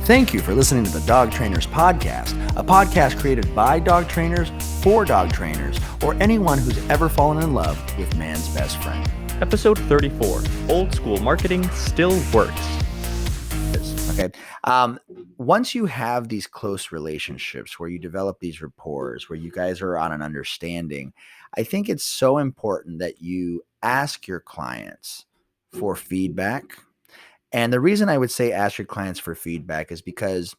Thank you for listening to the Dog Trainers Podcast, a podcast created by dog trainers for dog trainers, or anyone who's ever fallen in love with man's best friend. Episode 34, Old School Marketing Still Works. Okay. Once you have these close relationships where you develop these rapports, where you guys are on an understanding, I think it's so important that you ask your clients for feedback. And the reason I would say ask your clients for feedback is because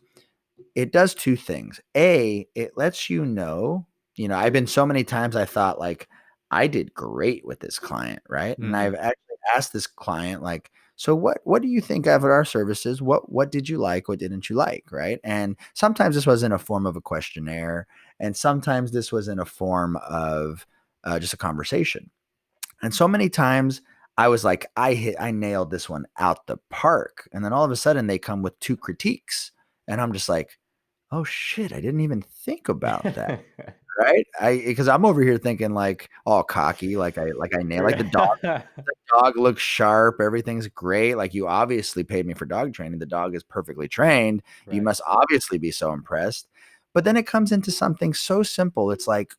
it does two things. A, it lets you know, I've been so many times I thought like I did great with this client, right? And I've actually asked this client like, so what do you think of our services? What did you like? What didn't you like? Right. And sometimes this was in a form of a questionnaire, and sometimes this was in a form of just a conversation. And so many times I was like, I nailed this one out the park. And then all of a sudden they come with two critiques. And I'm just like, oh shit, I didn't even think about that. Right. Because I'm over here thinking like all cocky, like I nailed like the dog looks sharp, everything's great. Like, you obviously paid me for dog training. The dog is perfectly trained. Right. You must obviously be so impressed. But then it comes into something so simple. It's like,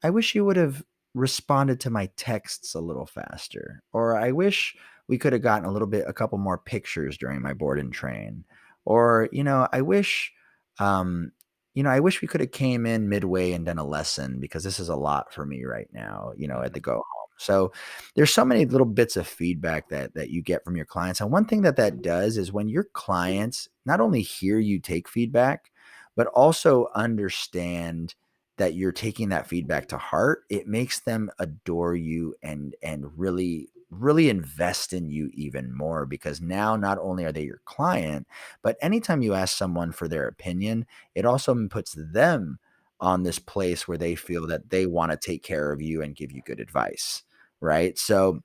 I wish you would have responded to my texts a little faster, or I wish we could have gotten a couple more pictures during my board and train, or, I wish we could have came in midway and done a lesson because this is a lot for me right now, at the go home. So there's so many little bits of feedback that you get from your clients. And one thing that does is when your clients not only hear you take feedback, but also understand that you're taking that feedback to heart, it makes them adore you and really, really invest in you even more, because now not only are they your client, but anytime you ask someone for their opinion, it also puts them on this place where they feel that they want to take care of you and give you good advice. Right. So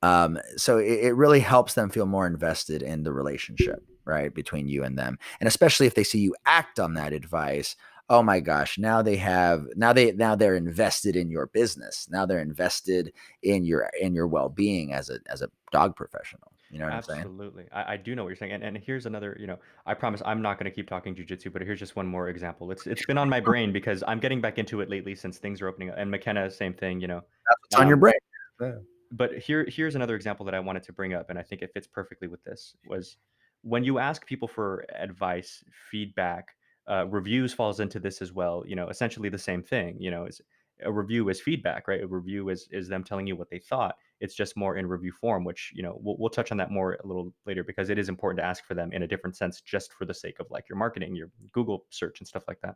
it really helps them feel more invested in the relationship, right, between you and them. And especially if they see you act on that advice, oh my gosh, now they're invested in your business. Now they're invested in your well-being as a dog professional. You know what I'm saying? Absolutely. I do know what you're saying. And here's another, I promise I'm not going to keep talking jujitsu, but here's just one more example. It's been on my brain because I'm getting back into it lately since things are opening up. And McKenna, same thing, That's what's on your brain. Yeah. But here's another example that I wanted to bring up, and I think it fits perfectly with this, was when you ask people for advice, feedback, reviews falls into this as well. Essentially the same thing. Is a review is feedback, right? A review is them telling you what they thought. It's just more in review form, which we'll touch on that more a little later, because it is important to ask for them in a different sense, just for the sake of like your marketing, your Google search and stuff like that.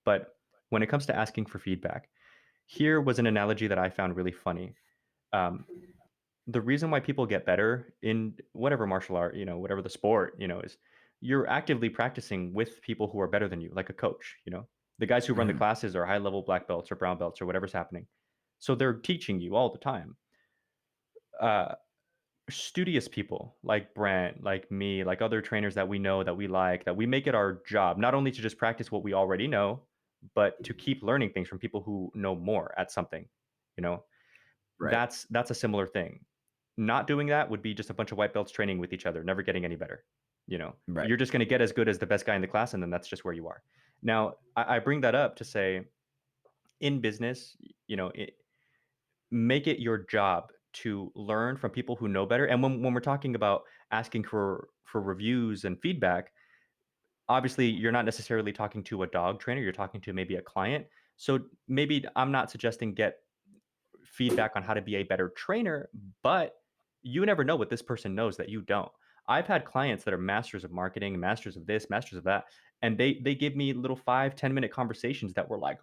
But when it comes to asking for feedback, here was an analogy that I found really funny. The reason why people get better in whatever martial art, whatever the sport, is you're actively practicing with people who are better than you, like a coach. The guys who run the classes are high level black belts or brown belts or whatever's happening. So they're teaching you all the time. Studious people like Brent, like me, like other trainers that we know, that we like, that we make it our job, not only to just practice what we already know, but to keep learning things from people who know more at something, you know, Right. that's a similar thing. Not doing that would be just a bunch of white belts training with each other, never getting any better. Right. You're just going to get as good as the best guy in the class, and then that's just where you are. Now, I bring that up to say, in business, make it your job to learn from people who know better. And when we're talking about asking for reviews and feedback, obviously you're not necessarily talking to a dog trainer, you're talking to maybe a client. So maybe I'm not suggesting get feedback on how to be a better trainer, but you never know what this person knows that you don't. I've had clients that are masters of marketing, masters of this, masters of that, and they give me little 5-10 minute conversations that were like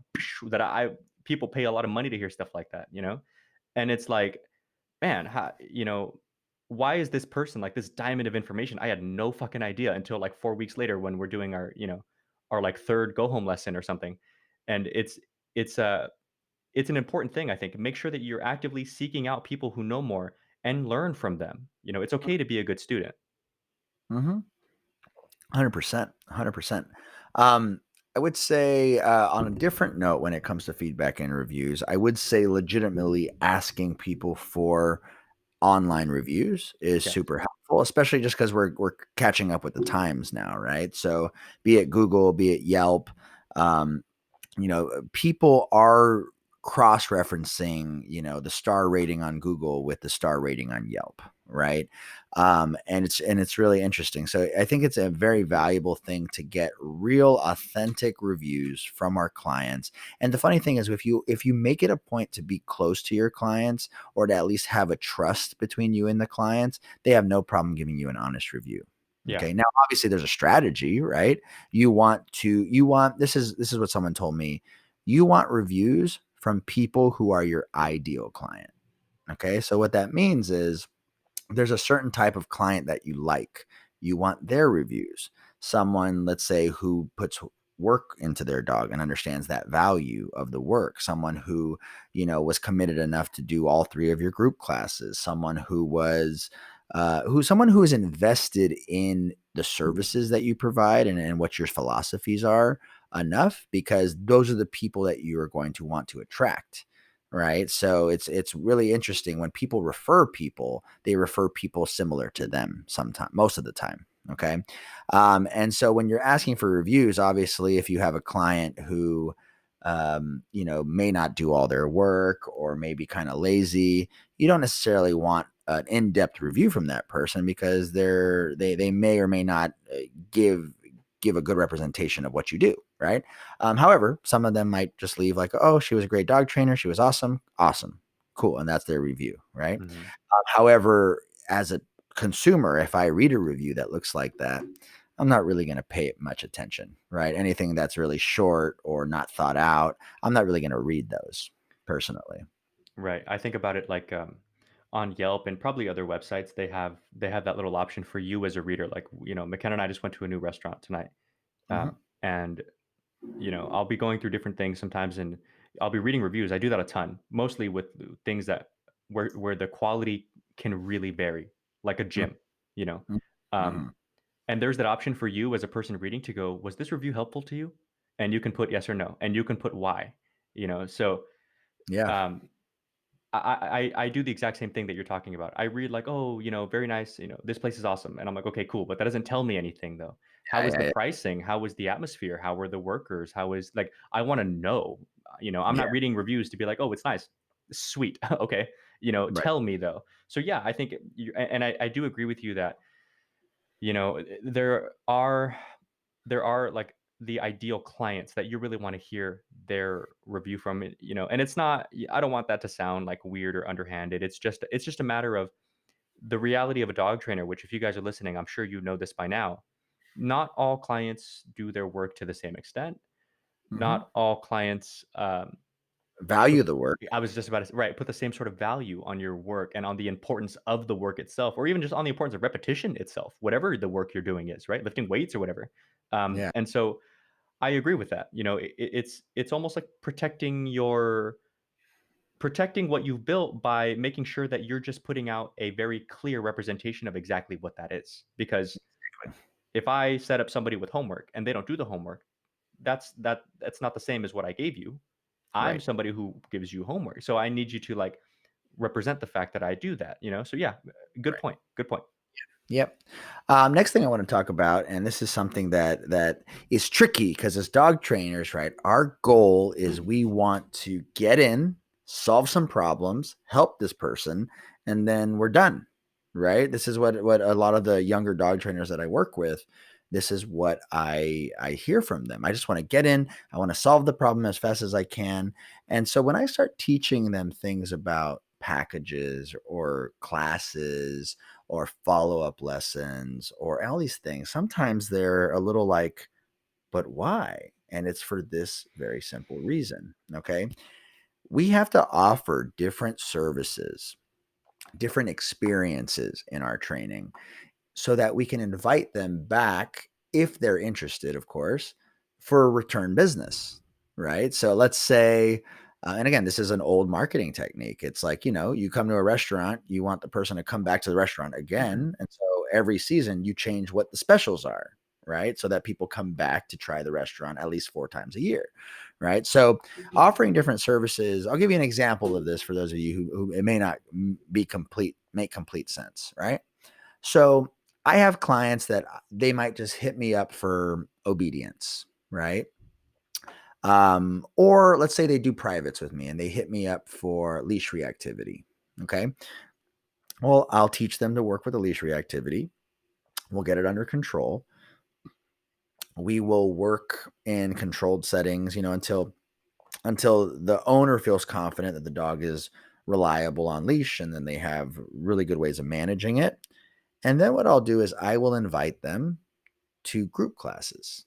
that I people pay a lot of money to hear stuff like that. And it's like, man, why is this person like this diamond of information? I had no fucking idea until like 4 weeks later when we're doing our like third go home lesson or something. And it's it's an important thing, I think. Make sure that you're actively seeking out people who know more and learn from them. It's okay to be a good student. 100%. 100%. I would say on a different note, when it comes to feedback and reviews, I would say legitimately asking people for online reviews is Yes. super helpful, especially just because we're catching up with the times now, right? So be it Google, be it Yelp, um, people are cross-referencing, the star rating on Google with the star rating on Yelp, right? And it's really interesting. So I think it's a very valuable thing to get real authentic reviews from our clients. And the funny thing is, if you make it a point to be close to your clients, or to at least have a trust between you and the clients, they have no problem giving you an honest review. Yeah. Okay. Now, obviously, there's a strategy, right? This is what someone told me. You want reviews from people who are your ideal client. Okay. So what that means is, there's a certain type of client that you like. You want their reviews. Someone, let's say, who puts work into their dog and understands that value of the work. Someone who, was committed enough to do all three of your group classes. Someone who is invested in the services that you provide, and what your philosophies are enough, because those are the people that you are going to want to attract. Right. So it's really interesting when people refer people, they refer people similar to them sometimes, most of the time. Okay. And so when you're asking for reviews, obviously, if you have a client who, may not do all their work, or maybe kind of lazy, you don't necessarily want an in-depth review from that person, because they may or may not give a good representation of what you do. Right. However, some of them might just leave like, oh, she was a great dog trainer. She was awesome. Awesome. Cool. And that's their review. Right. Mhm. However, as a consumer, if I read a review that looks like that, I'm not really going to pay it much attention. Right. Anything that's really short or not thought out, I'm not really going to read those personally. Right. I think about it like on Yelp and probably other websites, they have that little option for you as a reader. Like, McKenna and I just went to a new restaurant tonight. Hmm. And I'll be going through different things sometimes, and I'll be reading reviews. I do that a ton, mostly with things that where the quality can really vary, like a gym, you know. Um, Hmm. and there's that option for you as a person reading to go, was this review helpful to you? And you can put yes or no, and you can put why. So Yeah. um, I do the exact same thing that you're talking about. I read like, "Oh, very nice, this place is awesome." And I'm like, "Okay, cool." But that doesn't tell me anything though. How Yeah. was the Yeah. pricing? How was the atmosphere? How were the workers? How is like I want to know. I'm Yeah. not reading reviews to be like, "Oh, it's nice." Sweet. Okay. Right. Tell me though. So yeah, I think and I do agree with you that, there are like the ideal clients that you really want to hear their review from it, and it's not, I don't want that to sound like weird or underhanded. It's just a matter of the reality of a dog trainer, which if you guys are listening, I'm sure you know this by now. Not all clients do their work to the same extent. Hmm. Not all clients put Value the work. I was just about to say, right, put the same sort of value on your work and on the importance of the work itself, or even just on the importance of repetition itself, whatever the work you're doing is, right? Lifting weights or whatever. Yeah. And so I agree with that. It's almost like protecting what you've built by making sure that you're just putting out a very clear representation of exactly what that is. Because if I set up somebody with homework and they don't do the homework, that's not the same as what I gave you. I'm Right. somebody who gives you homework. So I need you to like represent the fact that I do that, So yeah, good Right. point. Good point. Yep. Next thing I want to talk about, and this is something that is tricky, because as dog trainers, right, our goal is we want to get in, solve some problems, help this person, and then we're done. Right. This is what a lot of the younger dog trainers that I work with. This is what I hear from them. I just want to get in. I want to solve the problem as fast as I can. And so when I start teaching them things about packages or classes or follow-up lessons or all these things, sometimes they're a little like, but why? And it's for this very simple reason. Okay. We have to offer different services, different experiences in our training, so that we can invite them back, if they're interested, of course, for return business, right? So let's say, and again, this is an old marketing technique. It's like, you come to a restaurant, you want the person to come back to the restaurant Mhm. again. And so every season you change what the specials are, right? So that people come back to try the restaurant at least 4 times a year, right? So offering different services, I'll give you an example of this for those of you who it may not make complete sense, right? So I have clients that they might just hit me up for obedience, right? Or let's say they do privates with me and they hit me up for leash reactivity. Okay. Well, I'll teach them to work with a leash reactivity. We'll get it under control. We will work in controlled settings, until the owner feels confident that the dog is reliable on leash, and then they have really good ways of managing it. And then what I'll do is I will invite them to group classes,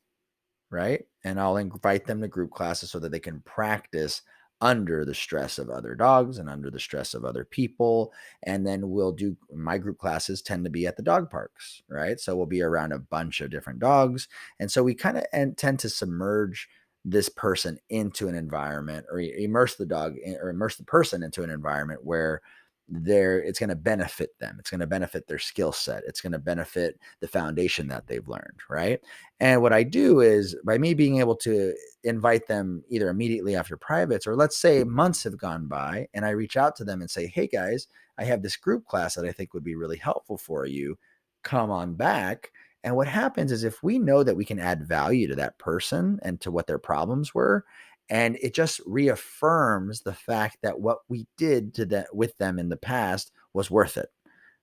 right? And I'll invite them to group classes so that they can practice under the stress of other dogs and under the stress of other people. And then we'll do my group classes tend to be at the dog parks, right? So we'll be around a bunch of different dogs. And so we kind of tend to submerge this person into an environment, or immerse the dog or immerse the person into an environment where it's going to benefit them. It's going to benefit their skill set. It's going to benefit the foundation that they've learned, right? And what I do is, by me being able to invite them either immediately after privates, or let's say months have gone by and I reach out to them and say, hey guys, I have this group class that I think would be really helpful for you. Come on back. And what happens is, if we know that we can add value to that person and to what their problems were, and it just reaffirms the fact that what we did to that with them in the past was worth it,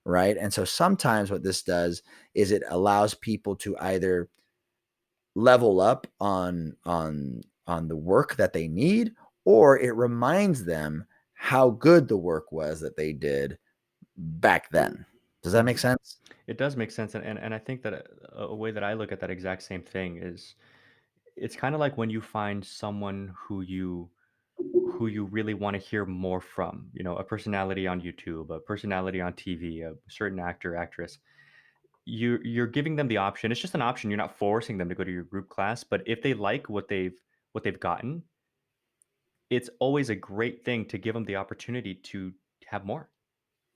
right? And so sometimes what this does is it allows people to either level up on the work that they need, or it reminds them how good the work was that they did back then. Does that make Mhm. sense? It does make sense, and I think that a way that I look at that exact same thing is it's kind of like when you find someone who you really want to hear more from, a personality on YouTube, a personality on TV, a certain actor, actress. You're giving them the option. It's just an option. You're not forcing them to go to your group class, but if they like what they've gotten, it's always a great thing to give them the opportunity to have more.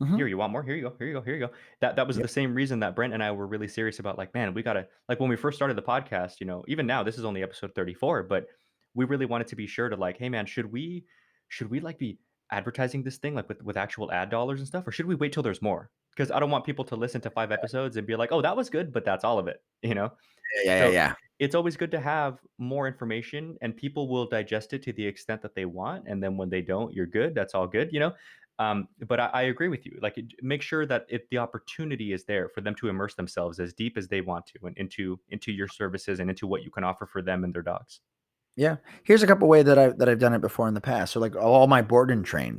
Mm-hmm. Here, you want more? Here you go. Here you go. Here you go. That was Yep. the same reason that Brent and I were really serious about, like, man, we gotta, like, when we first started the podcast. Even now, this is only episode 34, but we really wanted to be sure to, like, hey man, should we like be advertising this thing, like, with actual ad dollars and stuff, or should we wait till there's more? Because I don't want people to listen to 5 episodes and be like, oh, that was good, but that's all of it. Yeah, yeah, So yeah. it's always good to have more information, and people will digest it to the extent that they want. And then when they don't, you're good. That's all good. But I agree with you. Like, make sure that the opportunity is there for them to immerse themselves as deep as they want to, and into your services and into what you can offer for them and their dogs. Yeah. Here's a couple ways that I've done it before in the past. So like all my board and train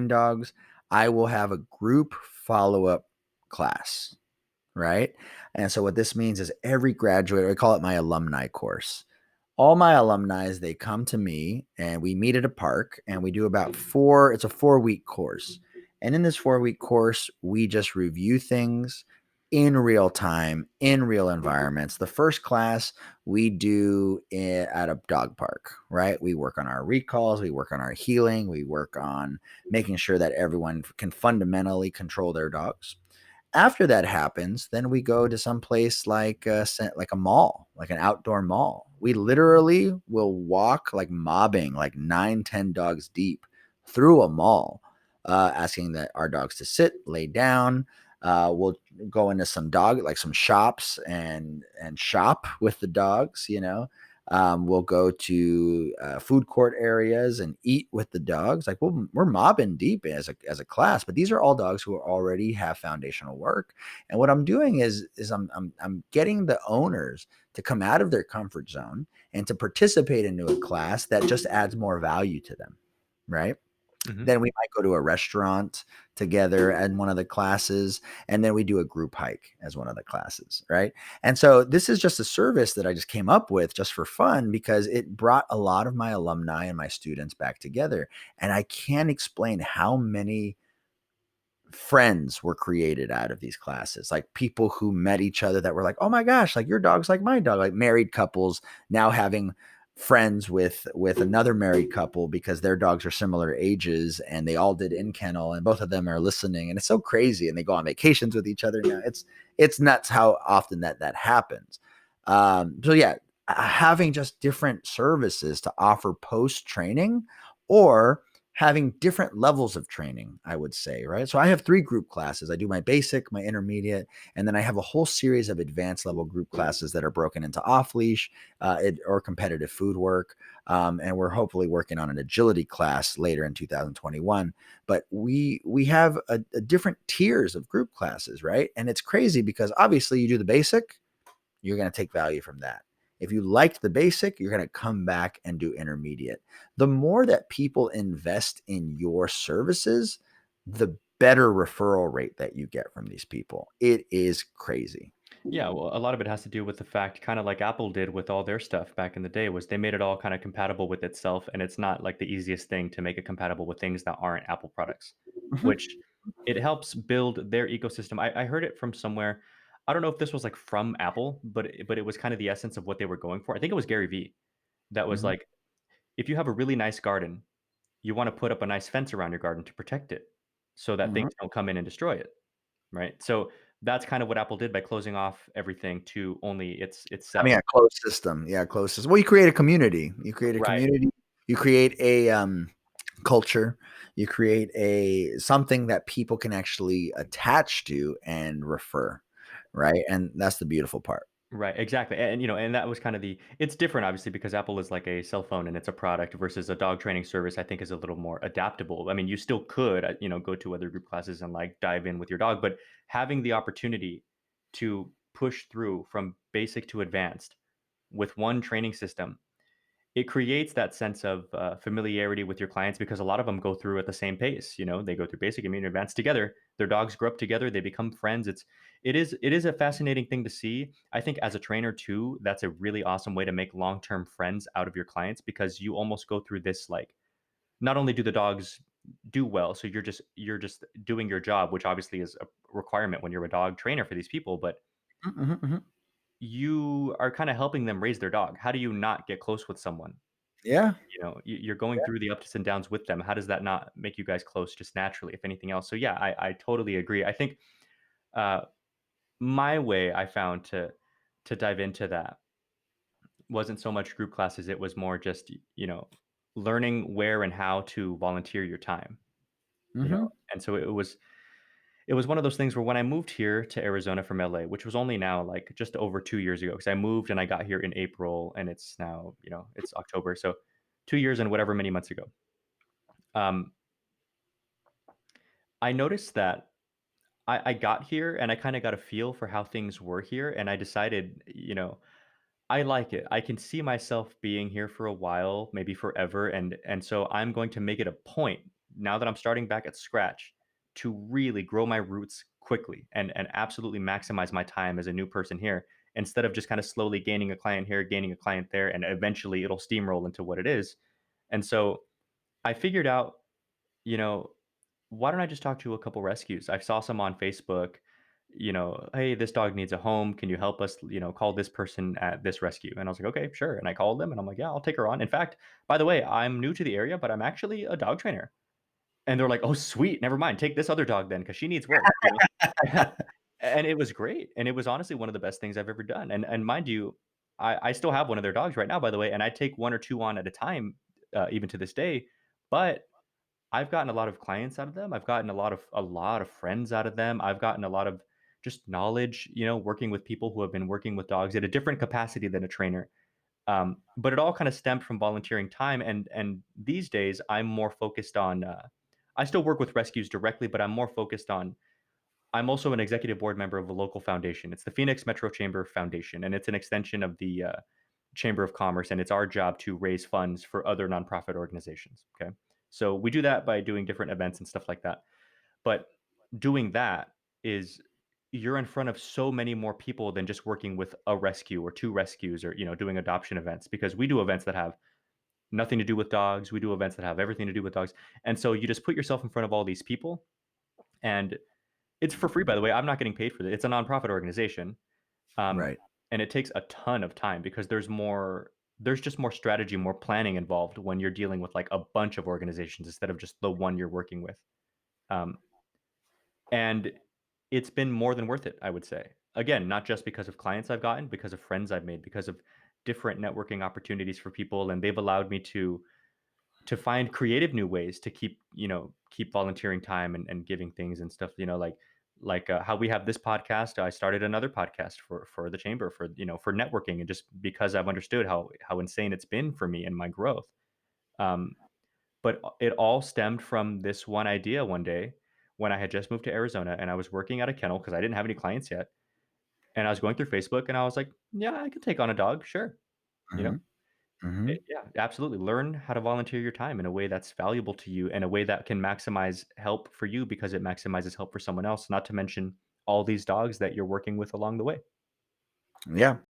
dogs, I will have a group follow-up class, right? And so what this means is every graduate, I call it my alumni course. All my alumni, they come to me and we meet at a park, and we do it's a 4-week course. And in this 4-week course, we just review things in real time, in real environments. The first class we do at a dog park, right? We work on our recalls, we work on our healing, we work on making sure that everyone can fundamentally control their dogs. After that happens, then we go to some place like a mall, like an outdoor mall. We literally will walk like mobbing, like 9, 10 dogs deep through a mall, asking that our dogs to sit, lay down. We'll go into some shops and shop with the dogs. We'll go to food court areas and eat with the dogs. Like we're mobbing deep as a class, but these are all dogs who already have foundational work. And what I'm doing is I'm getting the owners to come out of their comfort zone and to participate into a class that just adds more value to them, right? Hmm. Then we might go to a restaurant together and one of the classes, and then we do a group hike as one of the classes, right? And so this is just a service that I just came up with just for fun, because it brought a lot of my alumni and my students back together. And I can't explain how many friends were created out of these classes, like people who met each other that were like, oh my gosh, like your dog's like my dog, like married couples now having friends with another married couple because their dogs are similar ages and they all did in kennel and both of them are listening, and it's so crazy, and they go on vacations with each other now. It's nuts how often that happens. So yeah, having just different services to offer post training, or having different levels of training, I would say, right? So I have 3 group classes. I do my basic, my intermediate, and then I have a whole series of advanced level group classes that are broken into off leash or competitive food work. And we're hopefully working on an agility class later in 2021. But we have a different tiers of group classes, right? And it's crazy because obviously you do the basic, you're going to take value from that. If you liked the basic, you're going to come back and do intermediate. The more that people invest in your services, the better referral rate that you get from these people. It is crazy. Yeah, well, a lot of it has to do with the fact, kind of like Apple did with all their stuff back in the day, was they made it all kind of compatible with itself, and it's not like the easiest thing to make it compatible with things that aren't Apple products, Mhm, which it helps build their ecosystem. I heard it from somewhere. I don't know if this was like from Apple, but it was kind of the essence of what they were going for. I think it was Gary Vee that was mhm, like, if you have a really nice garden, you want to put up a nice fence around your garden to protect it so that things mhm. don't come in and destroy it. Right? So, that's kind of what Apple did by closing off everything to only Having itself. a closed system. Yeah, closed system. Well, you create a community. You create a Right, community. You create a culture. You create a something that people can actually attach to and refer, right? And that's the beautiful part. right, exactly, and, and that was kind of the it's different obviously because Apple is like a cell phone and it's a product versus a dog training service, I think is a little more adaptable. I mean, you still could, go to other group classes and, like, dive in with your dog, but having the opportunity to push through from basic to advanced with one training system, it creates that sense of familiarity with your clients because a lot of them go through at the same pace. They go through basic, intermediate, advanced together. Their dogs grow up together. They become friends. It is a fascinating thing to see. I think as a trainer too, that's a really awesome way to make long term friends out of your clients because you almost go through this like not only do the dogs do well, so you're just doing your job, which obviously is a requirement when you're a dog trainer for these people, but Mhm, mhm. you are kind of helping them raise their dog. How do you not get close with someone? Yeah. You're going through the ups and downs with them. How does that not make you guys close just naturally, if anything else? So yeah, I totally agree. I think uh, my way I found to dive into that wasn't so much group classes. It was more just learning where and how to volunteer your time. You know, Mhm. and so it was one of those things where when I moved here to Arizona from LA, which was only now like just over 2 years ago, because I moved and I got here in April, and it's now it's October, so 2 years and whatever many months ago. Um, I noticed that I got here and I kinda got a feel for how things were here, and I decided, I like it. I can see myself being here for a while, maybe forever, and so I'm going to make it a point, now that I'm starting back at scratch, to really grow my roots quickly and absolutely maximize my time as a new person here, instead of just kinda slowly gaining a client here, gaining a client there, and eventually it'll steamroll into what it is. And so I figured out, you know, why don't I just talk to a couple rescues? I saw some on Facebook, hey, this dog needs a home. Can you help us, call this person at this rescue? And I was like, okay, sure. And I called them and I'm like, yeah, I'll take her on. In fact, by the way, I'm new to the area, but I'm actually a dog trainer. And they're like, oh, sweet. Never mind. Take this other dog then, because she needs work. And it was great. And it was honestly one of the best things I've ever done. And mind you, I still have one of their dogs right now, by the way, and I take one or two on at a time, even to this day. But I've gotten a lot of clients out of them. I've gotten a lot of friends out of them. I've gotten a lot of just knowledge, working with people who have been working with dogs at a different capacity than a trainer. But it all kind of stemmed from volunteering time, and these days I'm more focused on. I still work with rescues directly, but I'm more focused on. I'm also an executive board member of a local foundation. It's the Phoenix Metro Chamber Foundation, and it's an extension of the Chamber of Commerce, and it's our job to raise funds for other nonprofit organizations. Okay. So we do that by doing different events and stuff like that. But doing that is you're in front of so many more people than just working with a rescue or two rescues or doing adoption events, because we do events that have nothing to do with dogs. We do events that have everything to do with dogs. And so you just put yourself in front of all these people, and it's for free, by the way. I'm not getting paid for it. It's a nonprofit organization. Um, Right. and it takes a ton of time because there's just more strategy, more planning involved when you're dealing with like a bunch of organizations instead of just the one you're working with. Um, and it's been more than worth it, I would say. Again, not just because of clients I've gotten, because of friends I've made, because of different networking opportunities for people, and they've allowed me to find creative new ways to keep volunteering time and giving things and stuff, how we have this podcast. I started another podcast for the chamber, for networking, and just because I've understood how insane it's been for me and my growth. um, but it all stemmed from this one idea one day when I had just moved to Arizona and I was working at a kennel because I didn't have any clients yet, and I was going through Facebook and I was like, yeah, I could take on a dog, sure. you know Mhm. Mhm. Yeah, absolutely. Learn how to volunteer your time in a way that's valuable to you, and a way that can maximize help for you because it maximizes help for someone else, not to mention all these dogs that you're working with along the way. Yeah.